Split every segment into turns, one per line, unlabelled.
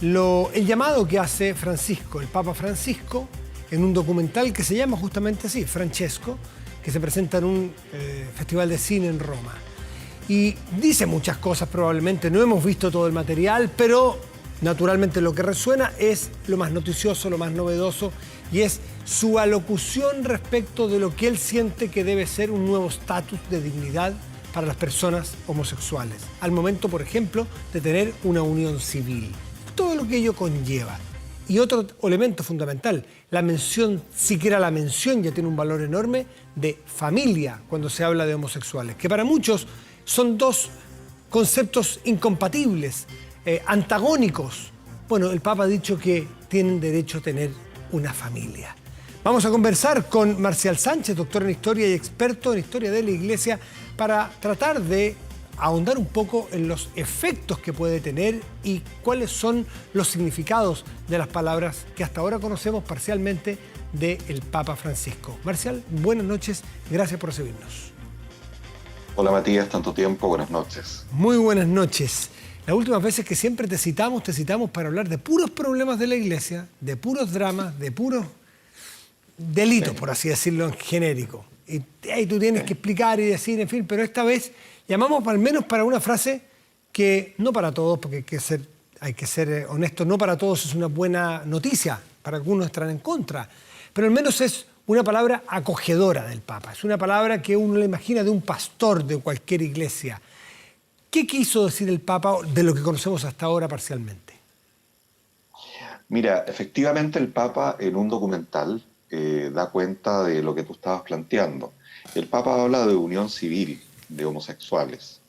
El llamado que hace Francisco, el Papa Francisco, en un documental que se llama justamente así, Francesco, que se presenta en un festival de cine en Roma. Y dice muchas cosas probablemente, no hemos visto todo el material, pero naturalmente lo que resuena es lo más noticioso, lo más novedoso, y es su alocución respecto de lo que él siente que debe ser un nuevo estatus de dignidad para las personas homosexuales, al momento, por ejemplo, de tener una unión civil. Todo lo que ello conlleva. Y otro elemento fundamental, la mención, siquiera la mención ya tiene un valor enorme, de familia cuando se habla de homosexuales, que para muchos son dos conceptos incompatibles, antagónicos. Bueno, el Papa ha dicho que tienen derecho a tener una familia. Vamos a conversar con Marcial Sánchez, doctor en Historia y experto en Historia de la Iglesia, para tratar de ahondar un poco en los efectos que puede tener y cuáles son los significados de las palabras que hasta ahora conocemos parcialmente del Papa Francisco. Marcial, buenas noches, gracias por recibirnos.
Hola Matías, tanto tiempo, buenas noches.
Muy buenas noches. Las últimas veces que siempre te citamos para hablar de puros problemas de la Iglesia, de puros dramas, de puros delitos, por así decirlo en genérico. Y ahí tú tienes que explicar y decir, en fin, pero esta vez llamamos al menos para una frase que no para todos, porque hay que ser honestos, no para todos es una buena noticia, para algunos estarán en contra, pero al menos es una palabra acogedora del Papa, es una palabra que uno le imagina de un pastor de cualquier iglesia. ¿Qué quiso decir el Papa de lo que conocemos hasta ahora parcialmente?
Mira, efectivamente el Papa en un documental da cuenta de lo que tú estabas planteando. El Papa habla de unión civil de homosexuales.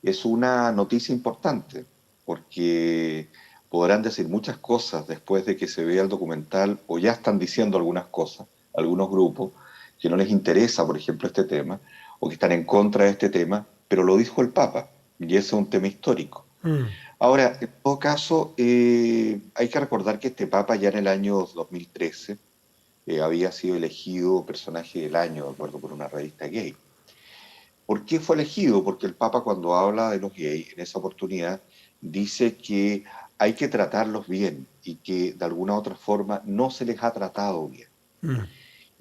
Es una noticia importante porque podrán decir muchas cosas después de que se vea el documental, o ya están diciendo algunas cosas, algunos grupos que no les interesa, por ejemplo, este tema, o que están en contra de este tema, pero lo dijo el Papa, y ese es un tema histórico. Ahora, en todo caso, hay que recordar que este Papa ya en el año 2013 había sido elegido personaje del año, de acuerdo por una revista gay. ¿Por qué fue elegido? Porque el Papa, cuando habla de los gays, en esa oportunidad, dice que hay que tratarlos bien y que de alguna u otra forma no se les ha tratado bien.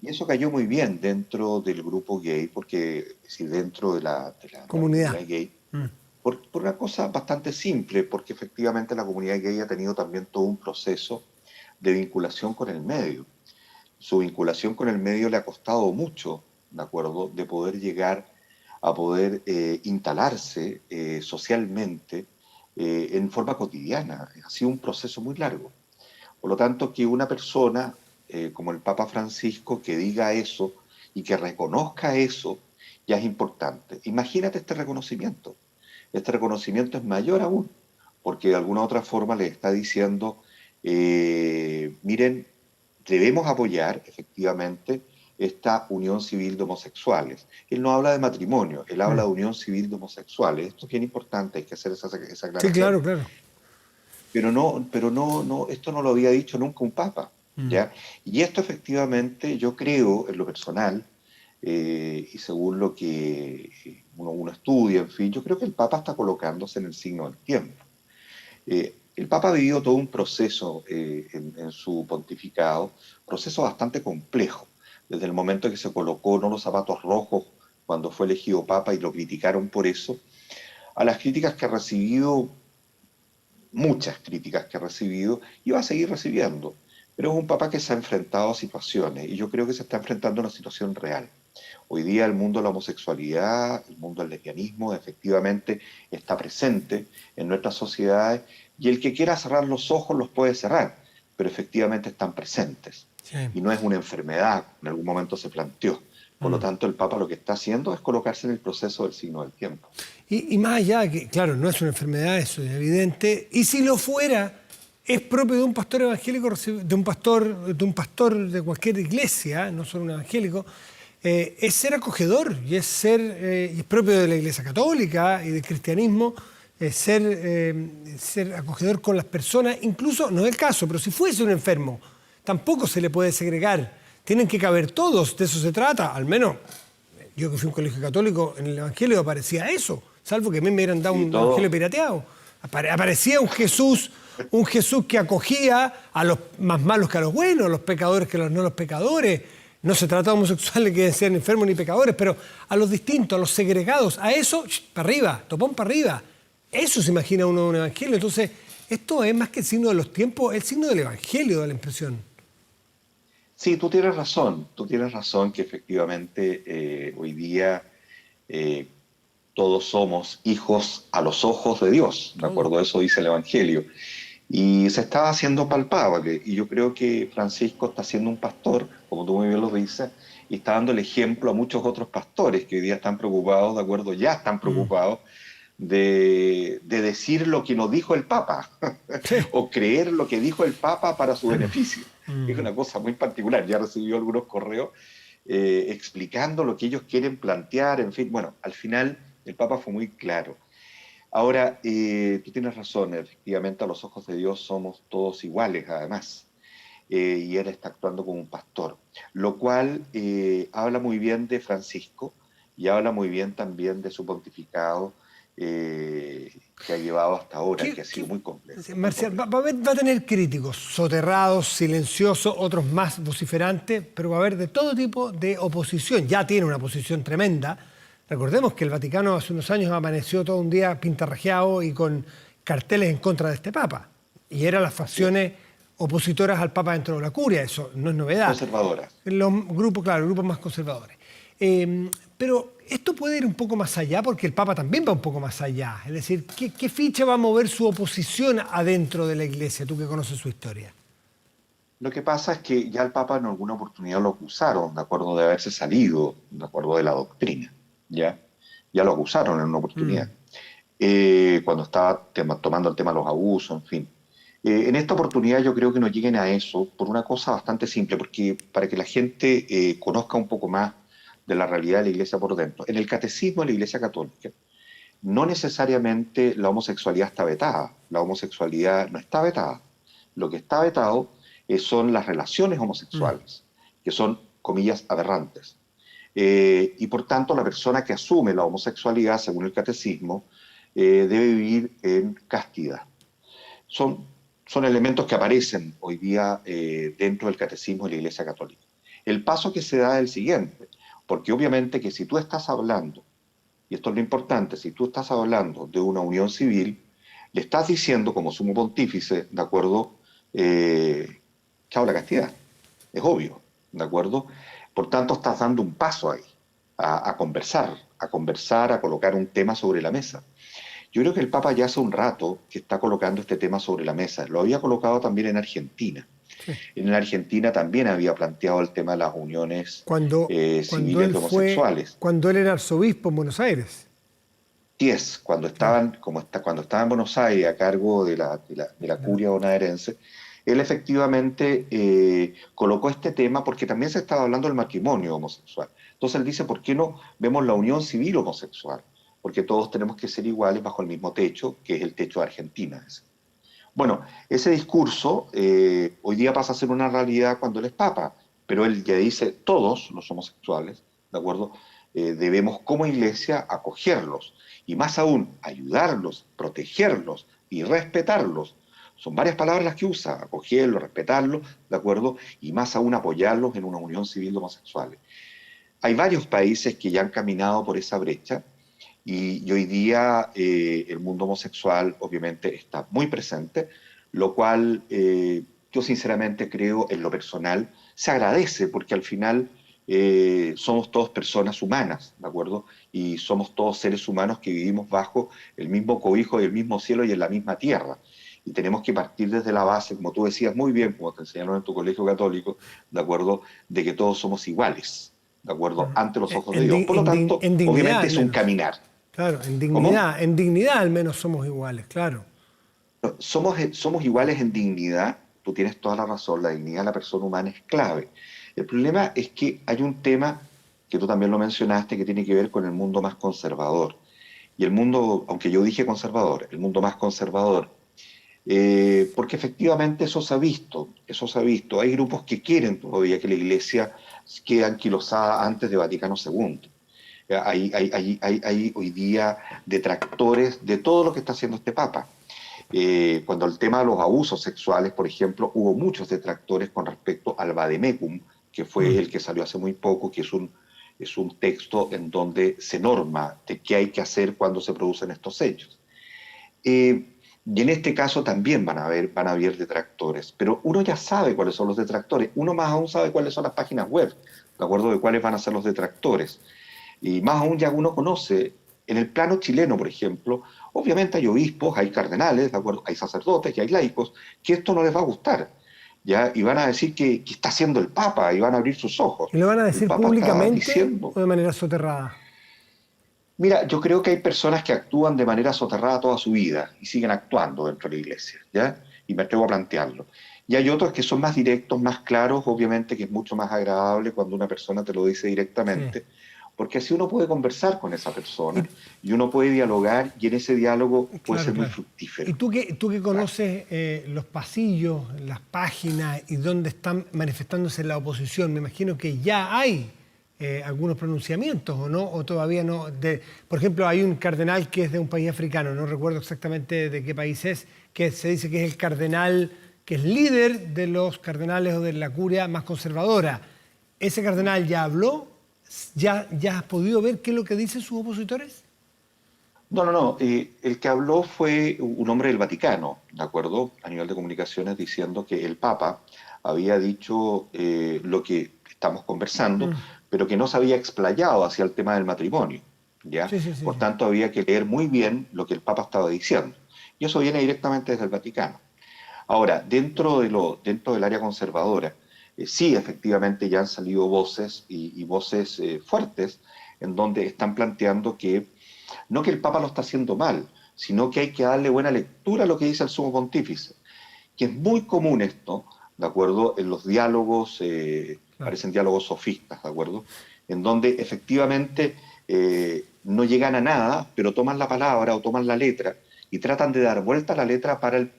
Y eso cayó muy bien dentro del grupo gay, porque, es decir, dentro de la comunidad gay, por una cosa bastante simple, porque efectivamente la comunidad gay ha tenido también todo un proceso de vinculación con el medio. Su vinculación con el medio le ha costado mucho, ¿de acuerdo?, de poder llegar a poder instalarse socialmente en forma cotidiana. Ha sido un proceso muy largo. Por lo tanto, que una persona como el Papa Francisco que diga eso y que reconozca eso, ya es importante. Imagínate este reconocimiento. Este reconocimiento es mayor aún, porque de alguna u otra forma le está diciendo, miren, debemos apoyar efectivamente esta unión civil de homosexuales. Él no habla de matrimonio, él habla de unión civil de homosexuales. Esto es bien importante, hay que hacer esa aclaración.
Sí, claro, claro.
Pero esto no lo había dicho nunca un papa, ¿ya? Y esto efectivamente, yo creo, en lo personal, y según lo que uno estudia, en fin, yo creo que el Papa está colocándose en el signo del tiempo. El Papa ha vivido todo un proceso en su pontificado, proceso bastante complejo, desde el momento en que se colocó los zapatos rojos cuando fue elegido Papa y lo criticaron por eso, a las críticas que ha recibido, muchas críticas que ha recibido, y va a seguir recibiendo. Pero es un Papa que se ha enfrentado a situaciones, y yo creo que se está enfrentando a una situación real. Hoy día el mundo de la homosexualidad, el mundo del lesbianismo, efectivamente está presente en nuestras sociedades, y el que quiera cerrar los ojos los puede cerrar, pero efectivamente están presentes. Sí. Y no es una enfermedad, en algún momento se planteó. Por lo tanto, el Papa lo que está haciendo es colocarse en el proceso del signo del tiempo.
Y más allá, que claro, no es una enfermedad, eso es evidente, y si lo fuera, es propio de un pastor evangélico, de un pastor de cualquier iglesia, no solo un evangélico, es ser acogedor y es propio de la Iglesia Católica y del cristianismo, ser acogedor con las personas, incluso, no es el caso, pero si fuese un enfermo, tampoco se le puede segregar. Tienen que caber todos, de eso se trata, al menos yo que fui a un colegio católico, en el Evangelio aparecía eso, salvo que a mí me hubieran dado un Evangelio pirateado. Aparecía un Jesús un Jesús que acogía a los más malos que a los buenos, a los pecadores que a los no los pecadores. No se trata de homosexuales que sean enfermos ni pecadores, pero a los distintos, a los segregados, a eso, para arriba, topón para arriba. Eso se imagina uno de un evangelio. Entonces, esto es más que el signo de los tiempos, el signo del evangelio, da la impresión.
Sí, tú tienes razón que efectivamente hoy día eh, todos somos hijos a los ojos de Dios, ¿de
Todo.
acuerdo? Eso dice el Evangelio. Y se está haciendo palpable, y yo creo que Francisco está siendo un pastor, como tú muy bien lo dices, y está dando el ejemplo a muchos otros pastores que hoy día están preocupados, ¿de acuerdo? Ya están preocupados de decir lo que nos dijo el Papa,
Sí.
o creer lo que dijo el Papa para su beneficio. Es una cosa muy particular. Ya recibió algunos correos explicando lo que ellos quieren plantear, en fin. Bueno, al final el Papa fue muy claro. Ahora, tú tienes razón, efectivamente a los ojos de Dios somos todos iguales, además. Y él está actuando como un pastor, lo cual habla muy bien de Francisco y habla muy bien también de su pontificado que ha llevado hasta ahora, que ha sido muy complejo. Muy
Marcial,
complejo.
va a tener críticos, soterrados, silenciosos, otros más vociferantes, pero va a haber de todo tipo de oposición. Ya tiene una posición tremenda. Recordemos que el Vaticano hace unos años amaneció todo un día pintarrajeado y con carteles en contra de este Papa. Y eran las
Así es.
facciones opositoras al Papa dentro de la curia, eso no es novedad.
Conservadora.
Los grupos, claro, grupos más conservadores. Pero esto puede ir un poco más allá porque el Papa también va un poco más allá. Es decir, ¿qué ficha va a mover su oposición adentro de la Iglesia, tú que conoces su historia?
Lo que pasa es que ya el Papa en alguna oportunidad lo acusaron, de acuerdo de haberse salido, de acuerdo de la doctrina, ¿ya? Ya lo acusaron en una oportunidad, cuando estaba tomando el tema de los abusos, en fin. En esta oportunidad yo creo que no lleguen a eso por una cosa bastante simple, porque para que la gente conozca un poco más de la realidad de la Iglesia por dentro. En el catecismo de la Iglesia Católica, no necesariamente la homosexualidad está vetada, la homosexualidad no está vetada. Lo que está vetado son las relaciones homosexuales, que son, comillas, aberrantes. Y por tanto, la persona que asume la homosexualidad, según el catecismo, debe vivir en castidad. Son, son elementos que aparecen hoy día dentro del catecismo de la Iglesia Católica. El paso que se da es el siguiente, porque obviamente que si tú estás hablando, y esto es lo importante, si tú estás hablando de una unión civil, le estás diciendo como sumo pontífice, ¿de acuerdo? Chao la castidad, es obvio, ¿de acuerdo? Por tanto, estás dando un paso ahí, a conversar, a colocar un tema sobre la mesa. Yo creo que el Papa ya hace un rato que está colocando este tema sobre la mesa. Lo había colocado también en Argentina.
Sí.
En la Argentina también había planteado el tema de las uniones civiles de homosexuales.
Cuando él era arzobispo en Buenos Aires.
Sí es, cuando
Claro.
estaban, cuando estaba en Buenos Aires a cargo de la curia bonaerense, él efectivamente colocó este tema porque también se estaba hablando del matrimonio homosexual. Entonces él dice, ¿por qué no vemos la unión civil homosexual? Porque todos tenemos que ser iguales bajo el mismo techo, que es el techo de Argentina. Bueno, ese discurso hoy día pasa a ser una realidad cuando él es papa, pero él ya dice, todos los homosexuales, ¿de acuerdo? Debemos como iglesia acogerlos y más aún ayudarlos, protegerlos y respetarlos. Son varias palabras las que usa, acogerlos, respetarlos, ¿de acuerdo? Y más aún apoyarlos en una unión civil de homosexuales. Hay varios países que ya han caminado por esa brecha y hoy día el mundo homosexual obviamente está muy presente, lo cual yo sinceramente creo en lo personal se agradece porque al final somos todos personas humanas, ¿de acuerdo? Y somos todos seres humanos que vivimos bajo el mismo cobijo y el mismo cielo y en la misma tierra. Y tenemos que partir desde la base, como tú decías muy bien, como te enseñaron en tu colegio católico, ¿de acuerdo? De que todos somos iguales, ¿de acuerdo? Ante los ojos de Dios. Por lo tanto,
En dignidad
obviamente
al
es un
menos.
caminar.
Claro,
¿Cómo?
en dignidad al menos somos iguales, claro.
Somos iguales en dignidad, tú tienes toda la razón, la dignidad de la persona humana es clave. El problema es que hay un tema que tú también lo mencionaste que tiene que ver con el mundo más conservador. Y el mundo, aunque yo dije conservador, el mundo más conservador, porque efectivamente eso se ha visto. Hay grupos que quieren todavía que la iglesia quede anquilosada antes de Vaticano II. Hay hoy día detractores de todo lo que está haciendo este Papa. Cuando el tema de los abusos sexuales, por ejemplo, hubo muchos detractores con respecto al vademecum, que fue el que salió hace muy poco, que es un texto en donde se norma de qué hay que hacer cuando se producen estos hechos. Y en este caso también van a haber detractores, pero uno ya sabe cuáles son los detractores, uno más aún sabe cuáles son las páginas web, de acuerdo de cuáles van a ser los detractores. Y más aún ya uno conoce, en el plano chileno, por ejemplo, obviamente hay obispos, hay cardenales, ¿de acuerdo? Hay sacerdotes y hay laicos, que esto no les va a gustar, ¿ya? Y van a decir que está haciendo el Papa y van a abrir sus ojos.
¿Y lo van a
El
decir
Papa está
públicamente
diciendo...
o de manera soterrada?
Mira, yo creo que hay personas que actúan de manera soterrada toda su vida y siguen actuando dentro de la iglesia, ¿ya? Y me atrevo a plantearlo. Y hay otros que son más directos, más claros, obviamente que es mucho más agradable cuando una persona te lo dice
Sí.
directamente, porque así uno puede conversar con esa persona y uno puede dialogar y en ese diálogo puede
Claro,
ser muy
claro.
fructífero.
Y tú que
Claro.
conoces los pasillos, las páginas y dónde están manifestándose la oposición, me imagino que ya hay algunos pronunciamientos, ¿o no? ¿O todavía no? Por ejemplo, hay un cardenal que es de un país africano, no recuerdo exactamente de qué país es, que se dice que es el cardenal, que es líder de los cardenales o de la curia más conservadora. ¿Ese cardenal ya habló? ¿Ya has podido ver qué es lo que dicen sus opositores?
No, no, no. El que habló fue un hombre del Vaticano, ¿de acuerdo? A nivel de comunicaciones, diciendo que el Papa había dicho lo que estamos conversando, pero que no se había explayado hacia el tema del matrimonio, ¿ya?
Sí, sí, sí,
Por
sí.
tanto, había que leer muy bien lo que el Papa estaba diciendo. Y eso viene directamente desde el Vaticano. Ahora, dentro del área conservadora, sí, efectivamente ya han salido voces y voces fuertes en donde están planteando que no que el Papa lo está haciendo mal, sino que hay que darle buena lectura a lo que dice el Sumo Pontífice, que es muy común esto, ¿de acuerdo? En los diálogos,
Claro.
parecen diálogos sofistas, ¿de acuerdo? En donde efectivamente no llegan a nada, pero toman la palabra o toman la letra y tratan de dar vuelta a la letra para el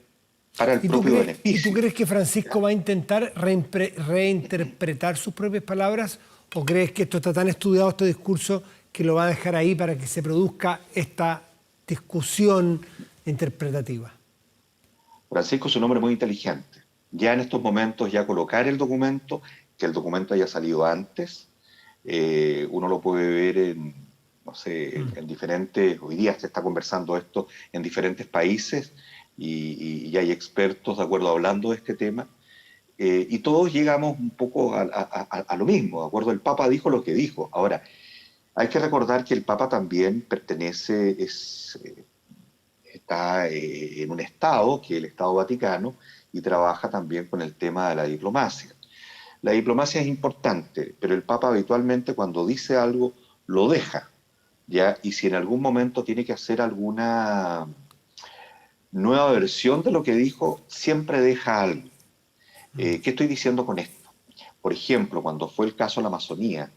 propio
¿Y tú
beneficio.
crees que Francisco
¿Ya?
va a intentar reinterpretar sus propias palabras o crees que esto está tan estudiado, este discurso, que lo va a dejar ahí para que se produzca esta discusión interpretativa?
Francisco es un hombre muy inteligente. Ya en estos momentos, ya colocar el documento, que el documento haya salido antes, uno lo puede ver en, no sé, en diferentes, hoy día se está conversando esto en diferentes países y hay expertos, de acuerdo, hablando de este tema, y todos llegamos un poco a lo mismo, ¿de acuerdo? El Papa dijo lo que dijo. Ahora, hay que recordar que el Papa también pertenece, está en un Estado, que es el Estado Vaticano, y trabaja también con el tema de la diplomacia. La diplomacia es importante, pero el Papa habitualmente cuando dice algo lo deja, ¿ya? Y si en algún momento tiene que hacer alguna nueva versión de lo que dijo, siempre deja algo. ¿Qué estoy diciendo con esto? Por ejemplo, cuando fue el caso de la Amazonía,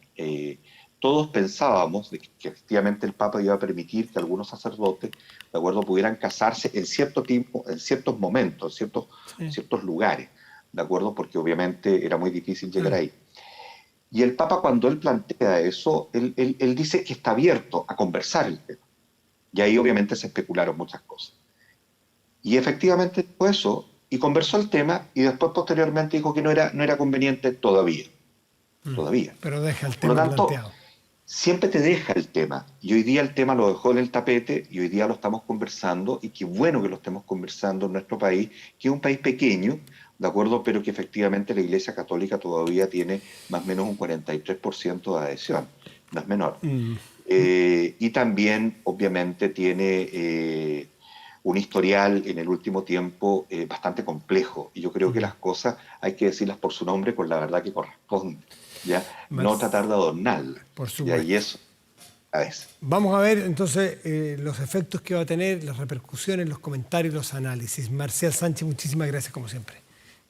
todos pensábamos de que efectivamente el Papa iba a permitir que algunos sacerdotes, de acuerdo, pudieran casarse en cierto tiempo, en ciertos momentos, en
Sí,
ciertos lugares, de acuerdo, porque obviamente era muy difícil llegar
claro.
ahí. Y el Papa cuando él plantea eso, él dice que está abierto a conversar el tema. Y ahí obviamente se especularon muchas cosas. Y efectivamente fue eso, y conversó el tema, y después posteriormente dijo que no era conveniente todavía. Todavía.
Pero deja el
Por lo
tema
tanto,
planteado.
siempre te deja el tema. Y hoy día el tema lo dejó en el tapete y hoy día lo estamos conversando y qué bueno que lo estemos conversando en nuestro país, que es un país pequeño, ¿de acuerdo? Pero que efectivamente la Iglesia Católica todavía tiene más o menos un 43% de adhesión, no es menor. Y también, obviamente, tiene un historial en el último tiempo bastante complejo. Y yo creo que las cosas hay que decirlas por su nombre con la verdad que corresponde. ¿Ya? No
Mar-
tratar de adornarla.
por
¿Ya? Y
supuesto.
eso, a veces.
Vamos a ver entonces los efectos que va a tener, las repercusiones, los comentarios, los análisis. Marcial Sánchez, muchísimas gracias como siempre.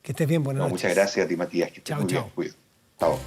Que estés bien, buenas
No, muchas
noches.
gracias a ti, Matías, que estés
Chao,
muy bien.
chao.
Cuídate. Chao.